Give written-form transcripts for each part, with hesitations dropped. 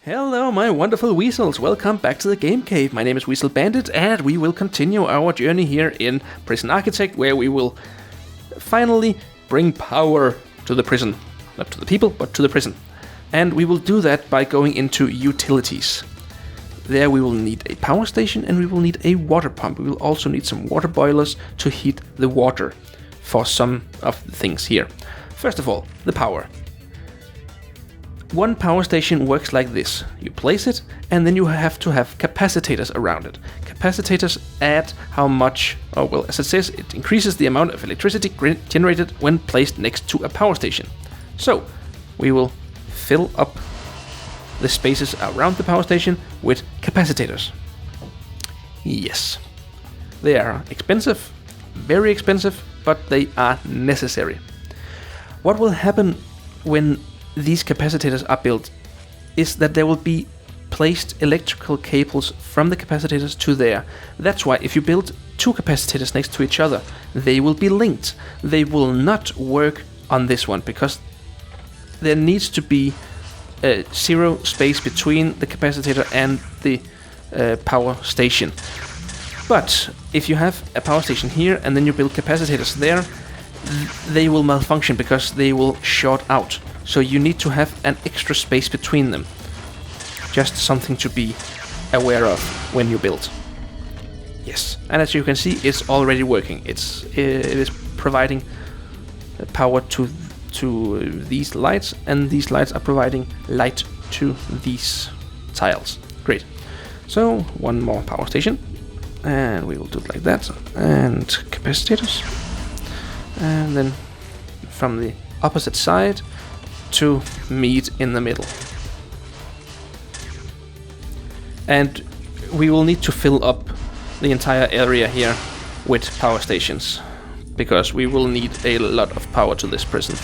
Hello, my wonderful Weasels. Welcome back to the Game Cave. My name is Weasel Bandit, and we will continue our journey here in Prison Architect, where we will finally bring power to the prison. Not to the people, but to the prison. And we will do that by going into utilities. There we will need a power station, and we will need a water pump. We will also need some water boilers to heat the water for some of the things here. First of all, the power. One power station works like this. You place it, and then you have to have capacitors around it. Capacitors add how much, as it says, it increases the amount of electricity generated when placed next to a power station. So, we will fill up the spaces around the power station with capacitors. Yes. They are expensive, very expensive, but they are necessary. What will happen when these capacitors are built is that there will be placed electrical cables from the capacitors to there. That's why if you build two capacitors next to each other, they will be linked. They will not work on this one because there needs to be zero space between the capacitor and the power station. But if you have a power station here and then you build capacitors there, they will malfunction because they will short out. So you need to have an extra space between them. Just something to be aware of when you build. Yes, and as you can see, it's already working. It is providing power to these lights, and these lights are providing light to these tiles. Great. So one more power station, and we will do it like that, and capacitors, and then from the opposite side to meet in the middle. And we will need to fill up the entire area here with power stations, because we will need a lot of power to this prison.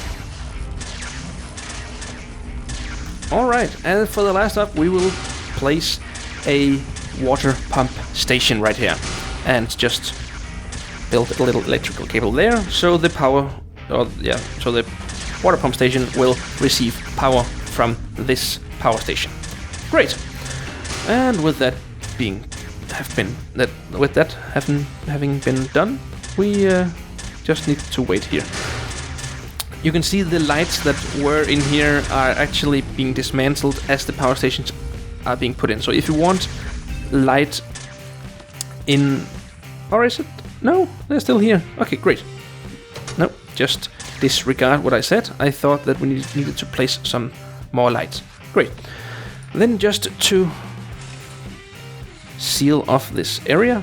Alright, and for the last up we will place a water pump station right here, and just build a little electrical cable there, so the water pump station will receive power from this power station. Great. And with that having been done, we just need to wait here. You can see the lights that were in here are actually being dismantled as the power stations are being put in. So if you want light in, or is it? No, they're still here. Okay, great. No, just disregard what I said. I thought that we needed to place some more lights. Great. Then just to seal off this area,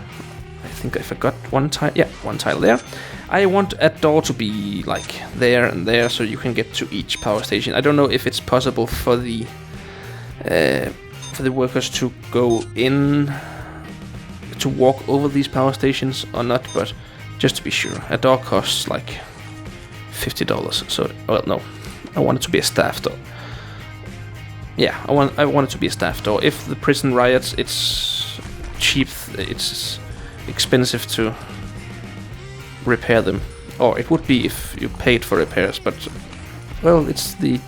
I think I forgot one tile. Yeah, one tile there. I want a door to be like there and there, so you can get to each power station. I don't know if it's possible for the workers to go in to walk over these power stations or not, but just to be sure, a door costs like $50. So, well, no, I want it to be a staff door. Yeah, I want it to be a staff door. If the prison riots, it's cheap. It's expensive to repair them, or it would be if you paid for repairs. But well, it's the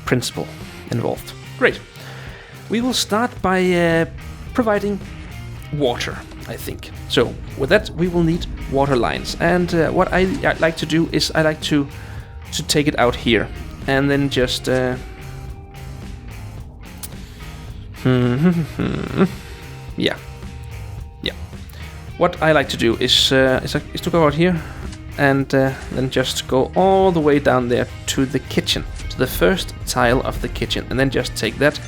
principle involved. Great. We will start by providing water, I think. So with that, we will need water lines, and what I like to do is I like to take it out here, and then just yeah. What I like to do is to go out here, and then just go all the way down there to the kitchen, to the first tile of the kitchen, and then just take that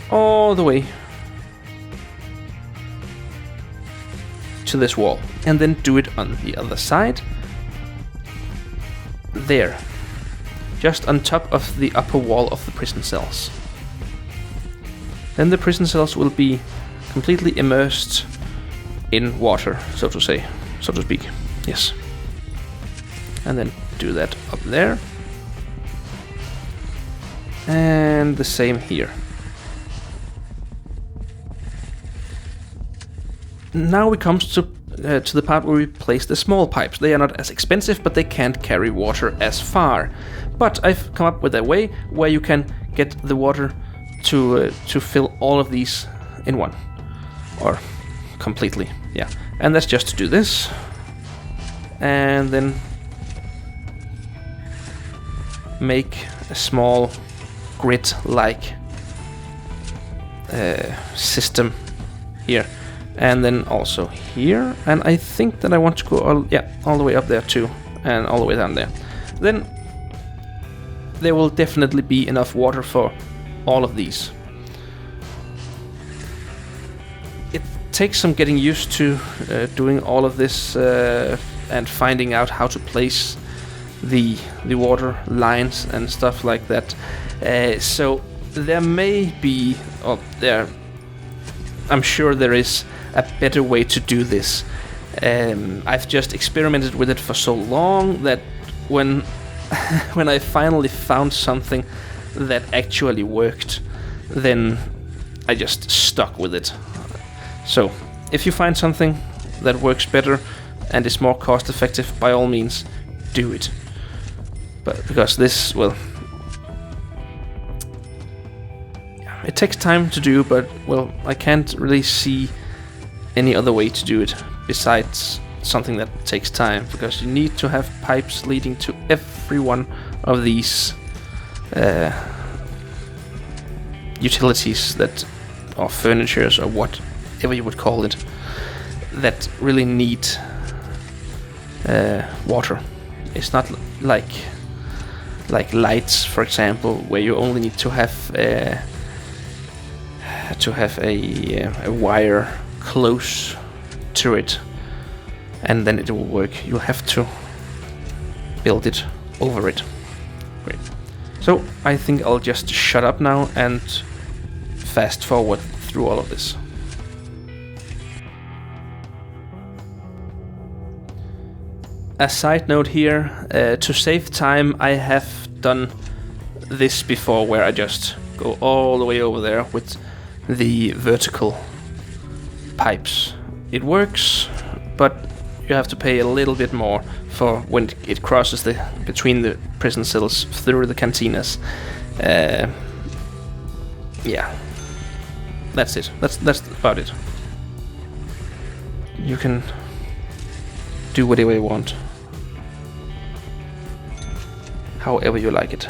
all the way to this wall, and then do it on the other side there, just on top of the upper wall of the prison cells. Then the prison cells will be completely immersed in water, so to speak. Yes. And then do that up there, and the same here. Now it comes to the part where we place the small pipes. They are not as expensive, but they can't carry water as far. But I've come up with a way where you can get the water to fill all of these in one, or completely. Yeah, and that's just to do this, and then make a small grid-like system here, and then also here, and I think that I want to go all the way up there too, and all the way down there. Then there will definitely be enough water for all of these. It takes some getting used to doing all of this and finding out how to place the water lines and stuff like that. So there may be, I'm sure there is a better way to do this. I've just experimented with it for so long that when I finally found something that actually worked, then I just stuck with it. So if you find something that works better and is more cost effective, by all means do it. But because this, well, it takes time to do, but well, I can't really see any other way to do it besides something that takes time, because you need to have pipes leading to every one of these utilities that, or furnitures, or whatever you would call it, that really need water. It's not like lights, for example, where you only need to have a wire close to it, and then it will work. You have to build it over it. Great. So I think I'll just shut up now and fast forward through all of this. A side note here, to save time, I have done this before, where I just go all the way over there with the vertical pipes. It works, but you have to pay a little bit more for when it crosses between the prison cells through the cantinas. Yeah, that's it. That's about it. You can do whatever you want, however you like it.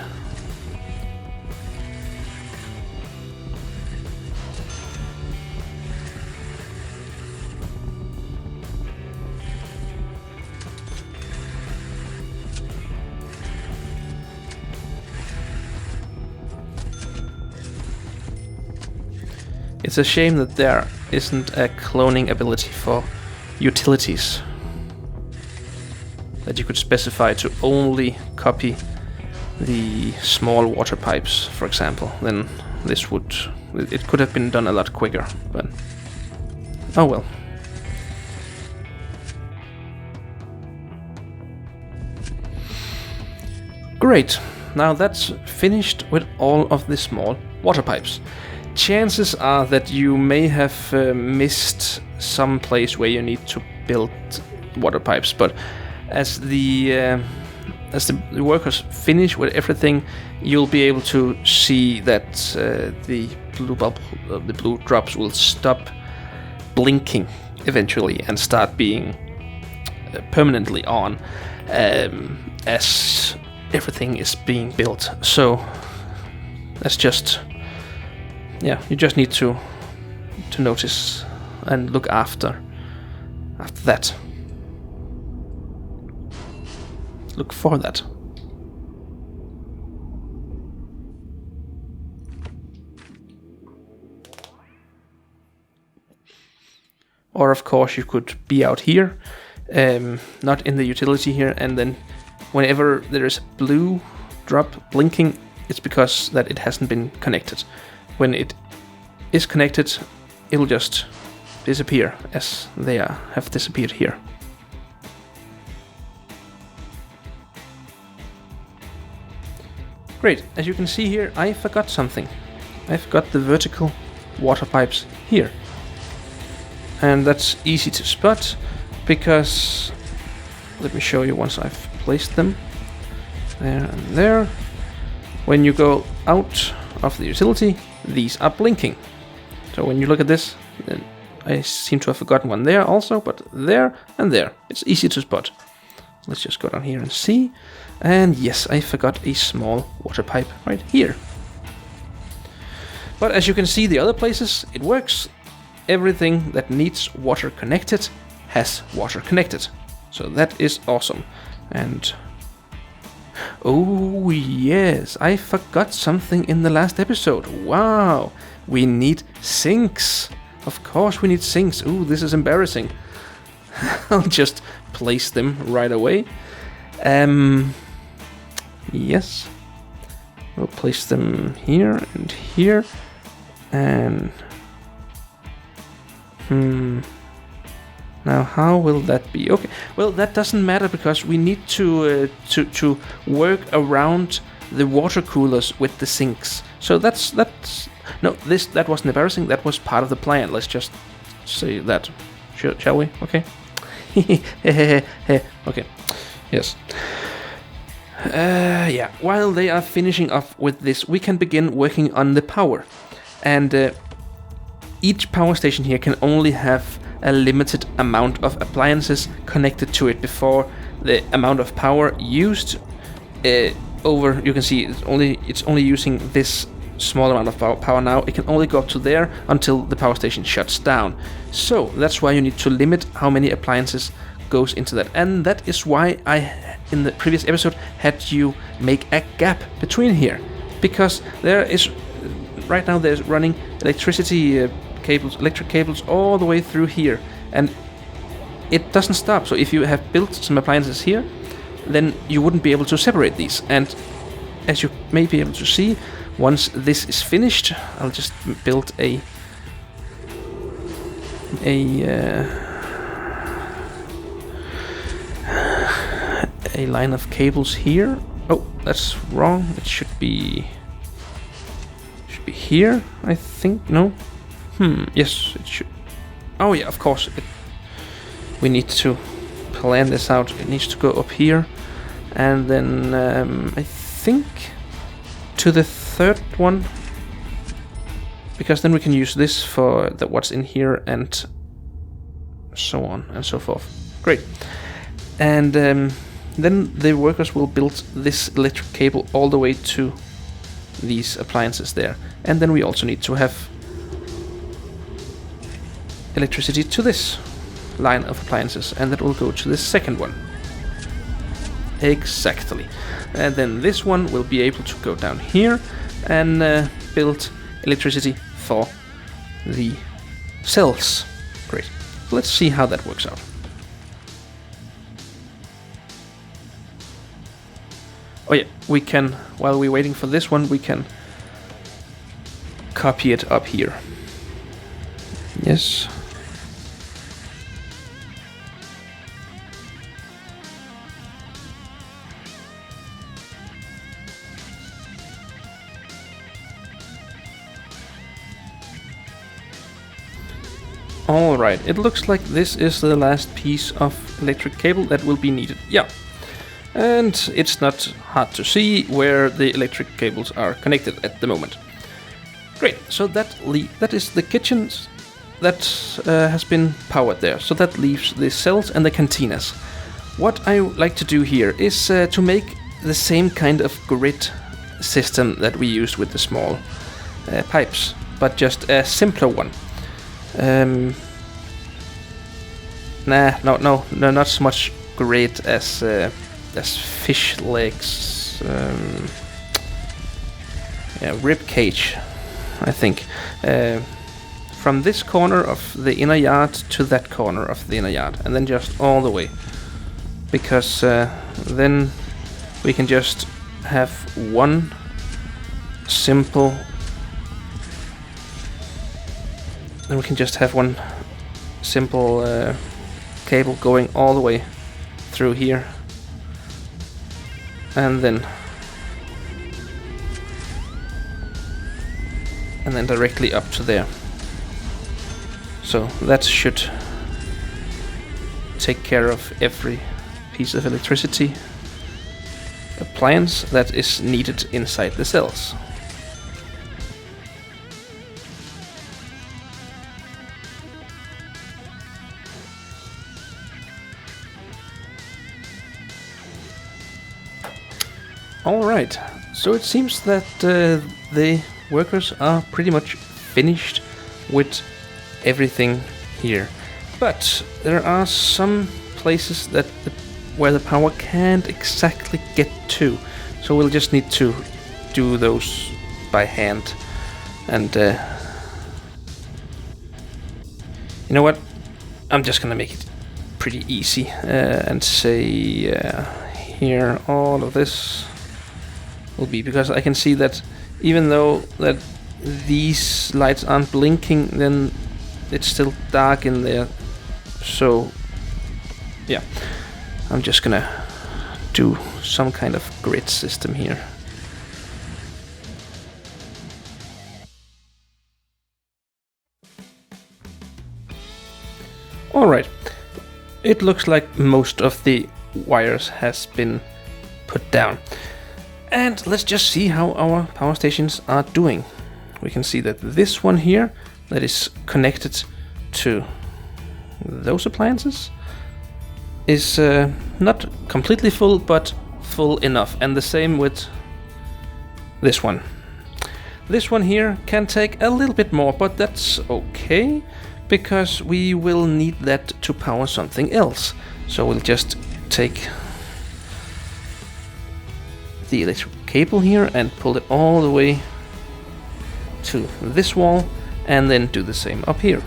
It's a shame that there isn't a cloning ability for utilities, that you could specify to only copy the small water pipes, for example. Then it could have been done a lot quicker, but oh well. Great, now that's finished with all of the small water pipes. Chances are that you may have missed some place where you need to build water pipes, but as the workers finish with everything, you'll be able to see that the blue drops will stop blinking eventually and start being permanently on as everything is being built. So that's just, yeah, you just need to notice and look after that. Look for that. Or of course you could be out here, not in the utility here, and then whenever there is a blue drop blinking, it's because that it hasn't been connected. When it is connected, it'll just disappear as they have disappeared here. Great, as you can see here, I forgot something. I forgot the vertical water pipes here. And that's easy to spot because, let me show you once I've placed them. there and there. When you go out of the utility, these are blinking. So when you look at this, I seem to have forgotten one there also, but there and there. It's easy to spot. Let's just go down here and see. And yes, I forgot a small water pipe right here. But as you can see, the other places, it works. Everything that needs water connected has water connected. So that is awesome. And oh yes, I forgot something in the last episode. Wow, we need sinks. Of course we need sinks. Ooh, this is embarrassing. I'll just place them right away. Yes. We'll place them here and here. And now how will that be? Okay, well that doesn't matter because we need to work around the water coolers with the sinks. So that's no, that wasn't embarrassing. That was part of the plan. Let's just say that, shall we? Okay. Okay. Yes. Yeah. While they are finishing up with this, we can begin working on the power. And each power station here can only have a limited amount of appliances connected to it before the amount of power used over. You can see it's only using this small amount of power now. It can only go up to there until the power station shuts down. So that's why you need to limit how many appliances goes into that. And that is why I, in the previous episode, had you make a gap between here, because there is right now there's running electric cables all the way through here, and it doesn't stop. So if you have built some appliances here, then you wouldn't be able to separate these. And as you may be able to see, once this is finished, I'll just build a line of cables here. Oh, that's wrong. It should be here, I think. No. Yes, it should. Oh yeah, of course. We need to plan this out. It needs to go up here, and then I think to the third one, because then we can use this for what's in here and so on and so forth. Great. And then the workers will build this electric cable all the way to these appliances there. And then we also need to have electricity to this line of appliances, and that will go to the second one. Exactly. And then this one will be able to go down here and build electricity for the cells. Great. Let's see how that works out. Oh yeah, we can, while we're waiting for this one, we can copy it up here. Yes. Alright, it looks like this is the last piece of electric cable that will be needed. Yeah. And it's not hard to see where the electric cables are connected at the moment. Great, so that is the kitchen that has been powered there. So that leaves the cells and the cantinas. What I like to do here is to make the same kind of grid system that we used with the small pipes, but just a simpler one. No, not so much grid as fish legs, rib cage, I think. From this corner of the inner yard to that corner of the inner yard, and then just all the way, because then we can just have one simple. Then we can just have one simple cable going all the way through here, and then directly up to there. So that should take care of every piece of electricity appliance that is needed inside the cells. Alright, so it seems that the workers are pretty much finished with everything here. But there are some places where the power can't exactly get to. So we'll just need to do those by hand. And you know what? I'm just gonna make it pretty easy and say here all of this will be, because I can see that even though that these lights aren't blinking, then it's still dark in there. So yeah, I'm just gonna do some kind of grid system here. Alright, it looks like most of the wires has been put down. And let's just see how our power stations are doing. We can see that this one here that is connected to those appliances is not completely full, but full enough. And the same with this one. This one here can take a little bit more, but that's okay, because we will need that to power something else. So we'll just take the electric cable here and pull it all the way to this wall, and then do the same up here.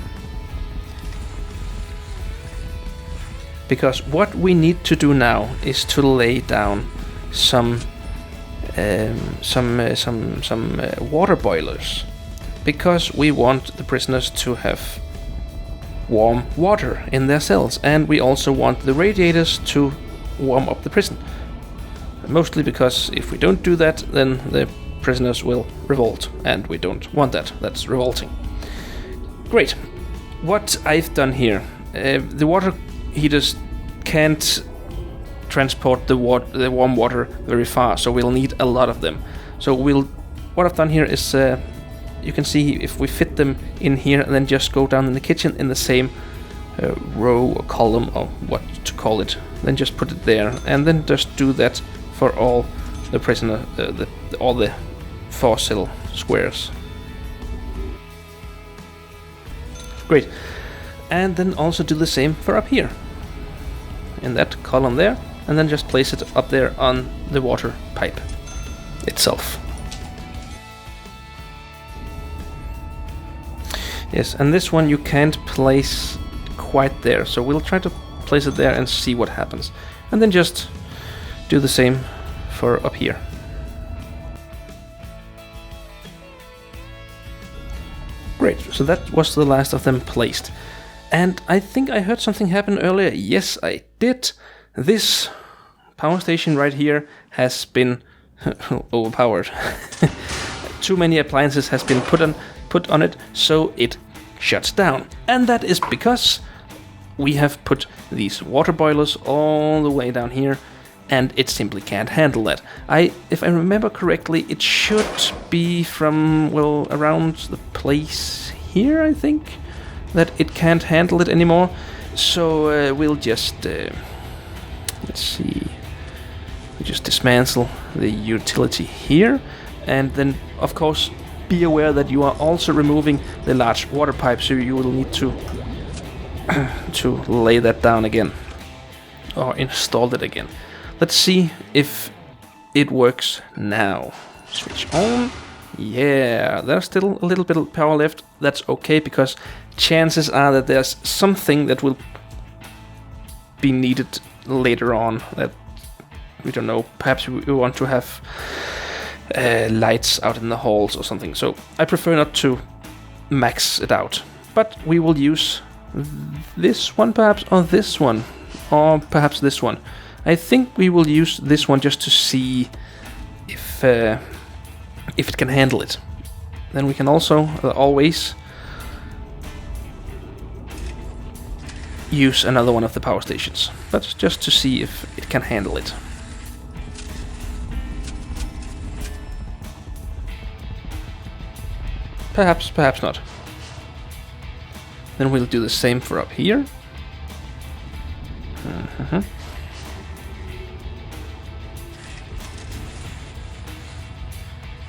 Because what we need to do now is to lay down some water boilers, because we want the prisoners to have warm water in their cells, and we also want the radiators to warm up the prison. Mostly because if we don't do that, then the prisoners will revolt, and we don't want that. That's revolting. Great. What I've done here, the water heaters can't transport the warm water very far, so we'll need a lot of them. So what I've done here is, you can see if we fit them in here and then just go down in the kitchen in the same row or column, or what to call it, then just put it there, and then just do that for all the prisoner, all the 4 cell squares. Great. And then also do the same for up here, in that column there, and then just place it up there on the water pipe itself. Yes, and this one you can't place quite there, so we'll try to place it there and see what happens. And then just do the same for up here. Great, so that was the last of them placed. And I think I heard something happen earlier. Yes, I did. This power station right here has been overpowered. Too many appliances has been put on it, so it shuts down. And that is because we have put these water boilers all the way down here, and it simply can't handle that. If I remember correctly, it should be from, well, around the place here, I think, that it can't handle it anymore. So we'll just, let's see, we just dismantle the utility here, and then, of course, be aware that you are also removing the large water pipe, so you will need to to lay that down again, or install it again. Let's see if it works now. Switch on. Yeah, there's still a little bit of power left. That's okay, because chances are that there's something that will be needed later on, that we don't know. Perhaps we want to have lights out in the halls or something. So I prefer not to max it out, but we will use this one perhaps, or this one, or perhaps this one. I think we will use this one just to see if it can handle it. Then we can also always use another one of the power stations, but just to see if it can handle it. Perhaps, perhaps not. Then we'll do the same for up here.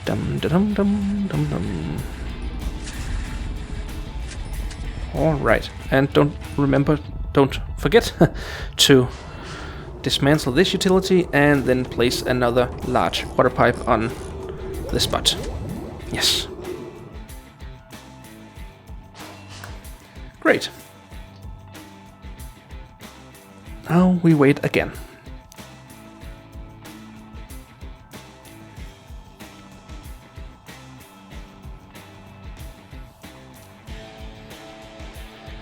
Dum dum dum dum dum. All right, and don't forget to dismantle this utility and then place another large water pipe on the spot. Yes. Great. Now we wait again.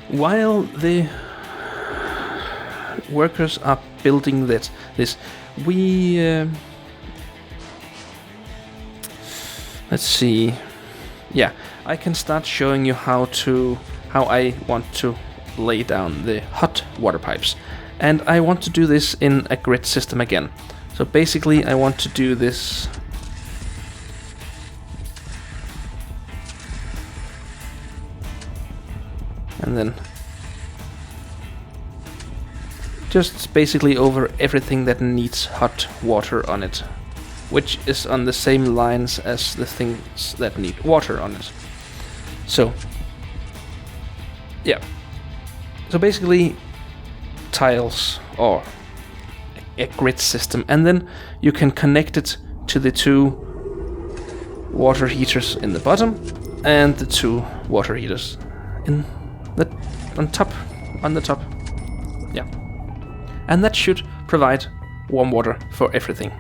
While the workers are building this, we let's see. Yeah, I can start showing you how I want to lay down the hot water pipes, and I want to do this in a grid system again. So basically, I want to do this. And then just basically over everything that needs hot water on it, which is on the same lines as the things that need water on it. So yeah, so basically tiles or a grid system, and then you can connect it to the 2 water heaters in the bottom and the 2 water heaters on the top. Yeah. And that should provide warm water for everything.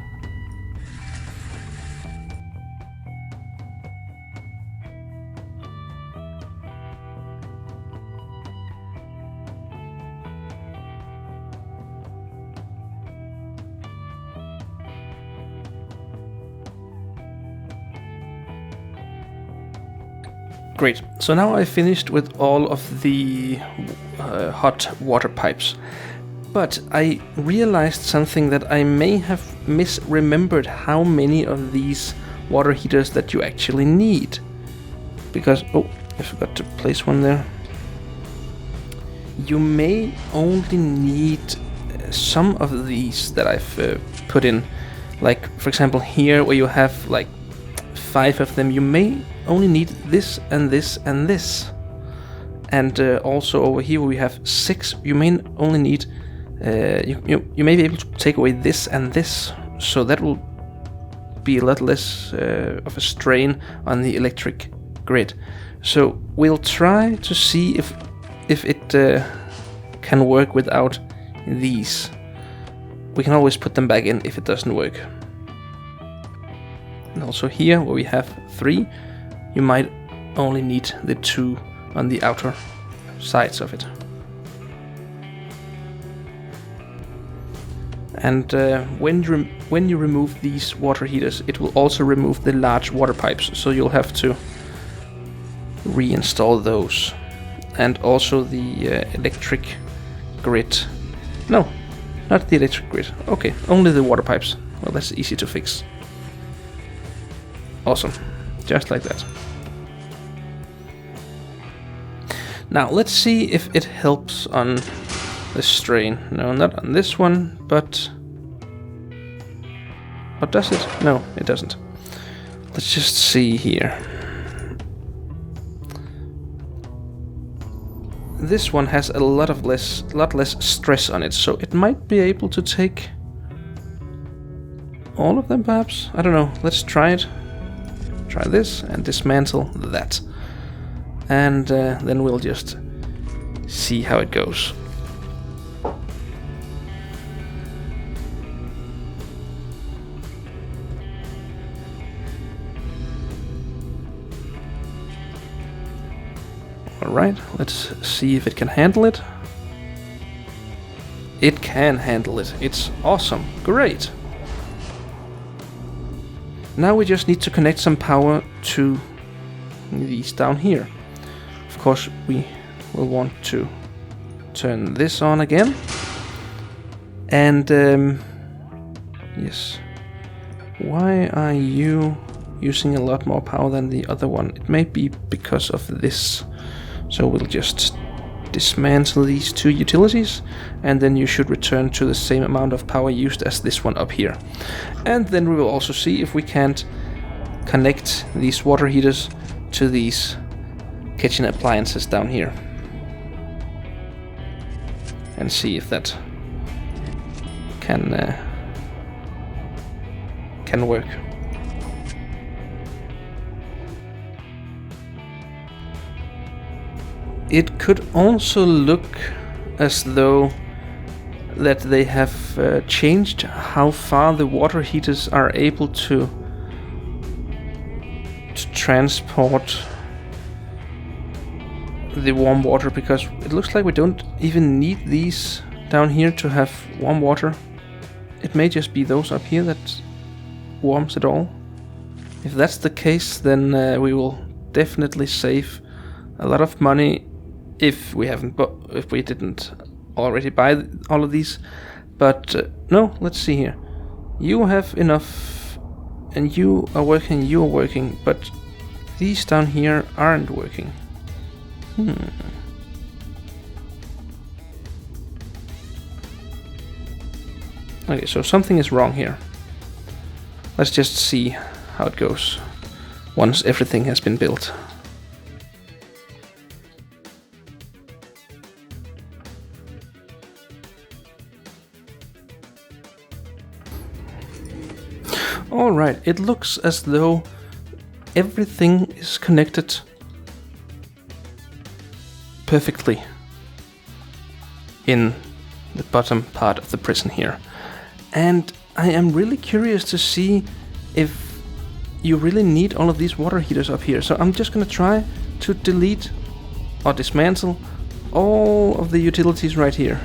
Great, so now I finished with all of the hot water pipes, but I realized something, that I may have misremembered how many of these water heaters that you actually need. Because, oh, I forgot to place one there. You may only need some of these that I've put in. Like, for example, here where you have like 5 of them, you may only need this and this and this. And also over here we have 6, you may only need you may be able to take away this and this, so that will be a lot less of a strain on the electric grid. So we'll try to see if it can work without these. We can always put them back in if it doesn't work. And also here where we have 3, you might only need the 2 on the outer sides of it. And when you remove these water heaters, it will also remove the large water pipes, so you'll have to reinstall those. And also the electric grid. No, not the electric grid. Okay, only the water pipes. Well, that's easy to fix. Awesome, just like that. Now let's see if it helps on the strain. No, not on this one, but does it? No, it doesn't. Let's just see here. This one has a lot less stress on it, so it might be able to take all of them, perhaps. I don't know. Let's try it. Try this and dismantle that, and then we'll just see how it goes. Alright, let's see if it can handle it. It can handle it. It's awesome. Great. Now we just need to connect some power to these down here. Of course, we will want to turn this on again. And yes, why are you using a lot more power than the other one. It may be because of this. So we'll just dismantle these two utilities, and then you should return to the same amount of power used as this one up here. And then we will also see if we can't connect these water heaters to these kitchen appliances down here, and see if that can work. It could also look as though that they have changed how far the water heaters are able to transport the warm water, because it looks like we don't even need these down here to have warm water. It may just be those up here that warms it all. If that's the case, then we will definitely save a lot of money if we didn't already buy all of these. But no, let's see here. You have enough, and you are working, but these down here aren't working. Okay, so something is wrong here. Let's just see how it goes once everything has been built. Alright, it looks as though everything is connected perfectly in the bottom part of the prison here. And I am really curious to see if you really need all of these water heaters up here. So I'm just gonna try to delete or dismantle all of the utilities right here.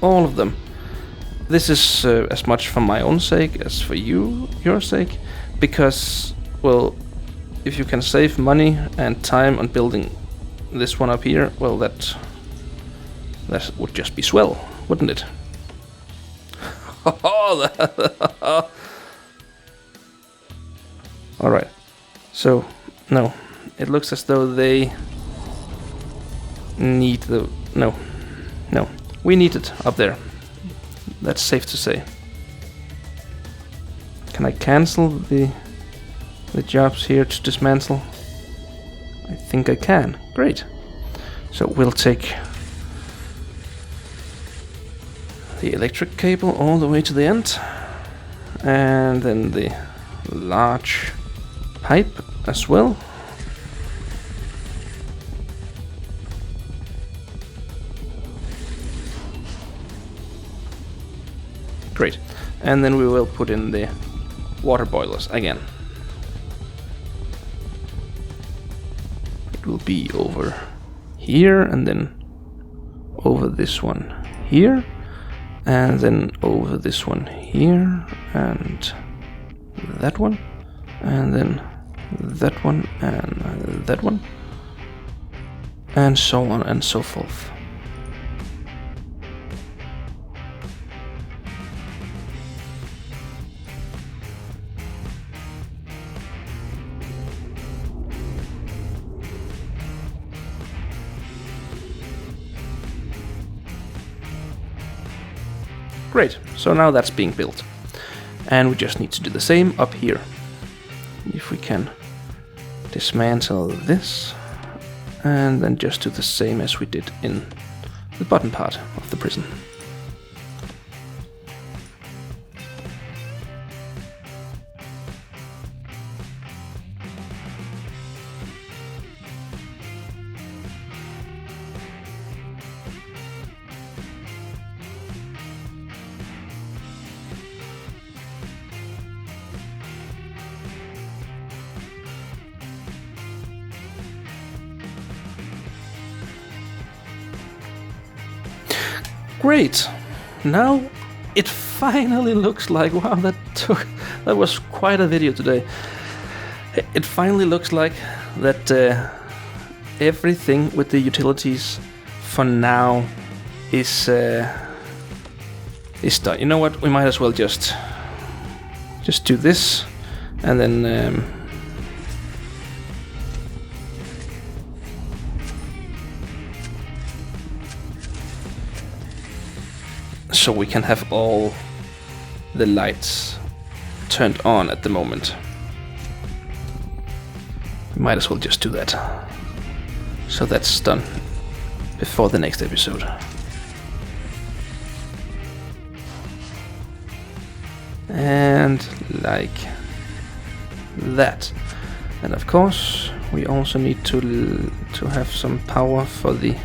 All of them. This is as much for my own sake as for your sake, because, well, if you can save money and time on building this one up here, well, that would just be swell, wouldn't it? Alright, so, no, it looks as though they need the... No, we need it up there. That's safe to say. Can I cancel the jobs here to dismantle? I think I can. Great. So we'll take the electric cable all the way to the end, and then the large pipe as well. Great. And then we will put in the water boilers again. It will be over here, and then over this one here, and then over this one here, and that one, and then that one, and that one, and so on and so forth. Great, so now that's being built. And we just need to do the same up here. If we can dismantle this, and then just do the same as we did in the bottom part of the prison. Great! Now it finally looks like, wow, that was quite a video today. It finally looks like that everything with the utilities for now is done. You know what? We might as well just do this, And then so we can have all the lights turned on at the moment. We might as well just do that. So that's done before the next episode. And like that. And of course we also need to have some power for the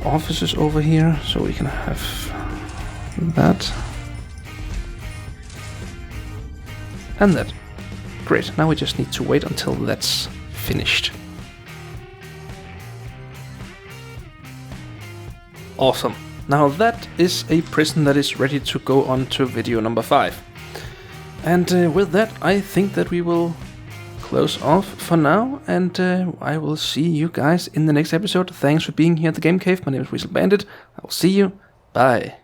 offices over here, so we can have that and that. Great, now we just need to wait until that's finished. Awesome. Now that is a prison that is ready to go on to video number 5. And with that, I think that we will close off for now, and I will see you guys in the next episode. Thanks for being here at the Game Cave. My name is Weasel Bandit. I will see you. Bye.